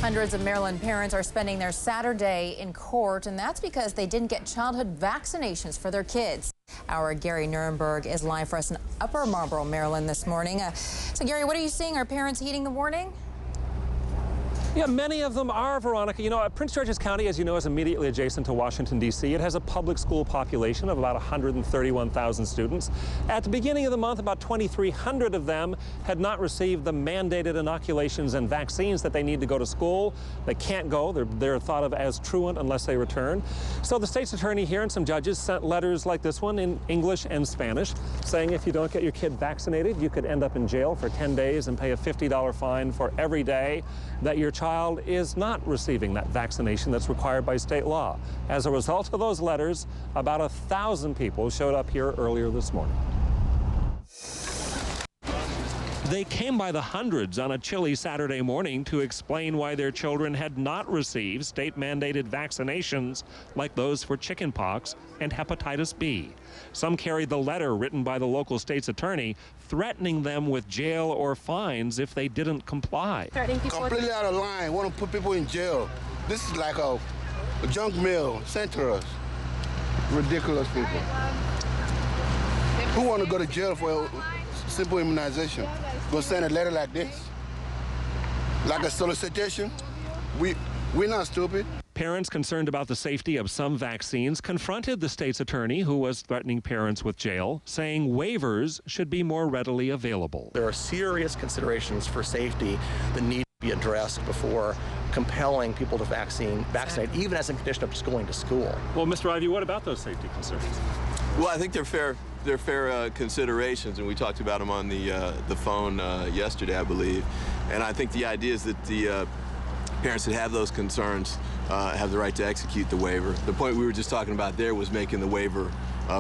Hundreds of Maryland parents are spending their Saturday in court, and that's because they didn't get childhood vaccinations for their kids. Our Gary Nuremberg is live for us in Upper Marlboro, Maryland this morning. So, Gary, what are you seeing? Are parents heeding the warning? Yeah, many of them are, Veronica. You know, Prince George's County, as you know, is immediately adjacent to Washington, D.C. It has a public school population of about 131,000 students. At the beginning of the month, about 2,300 of them had not received the mandated inoculations and vaccines that they need to go to school. They can't go. They're thought of as truant unless they return. So the state's attorney here and some judges sent letters like this one in English and Spanish saying if you don't get your kid vaccinated, you could end up in jail for 10 days and pay a $50 fine for every day that your child is not receiving that vaccination that's required by state law. As a result of those letters, about 1,000 people showed up here earlier this morning. They came by the hundreds on a chilly Saturday morning to explain why their children had not received state-mandated vaccinations like those for chickenpox and hepatitis B. Some carried the letter written by the local state's attorney threatening them with jail or fines if they didn't comply. Completely out of line. Want to put people in jail. This is like a junk mail sent to us. Ridiculous people. Who want to go to jail for simple immunization? Go send a letter like this? Like a solicitation? We're not stupid. Parents concerned about the safety of some vaccines confronted the state's attorney, who was threatening parents with jail, saying waivers should be more readily available. There are serious considerations for safety that need to be addressed before compelling people to vaccinate, even as a condition of just going to school. Well, Mr. Ivey, what about those safety concerns? Well, I think they're fair considerations, and we talked about them on the phone yesterday, I believe. And I think the idea is that the parents that have those concerns have the right to execute the waiver. The point we were just talking about there was making the waiver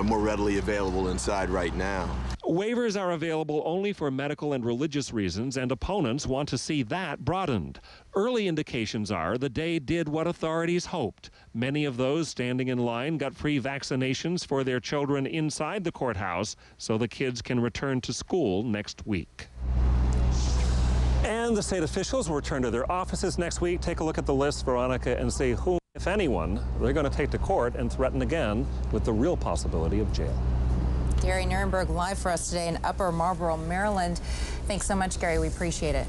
more readily available inside right now. Waivers are available only for medical and religious reasons, and opponents want to see that broadened. Early indications are the day did what authorities hoped. Many of those standing in line got free vaccinations for their children inside the courthouse so the kids can return to school next week. And the state officials will return to their offices next week. Take a look at the list, Veronica, and see whom, if anyone, they're going to take to court and threaten again with the real possibility of jail. Gary Nuremberg live for us today in Upper Marlboro, Maryland. Thanks so much, Gary. We appreciate it.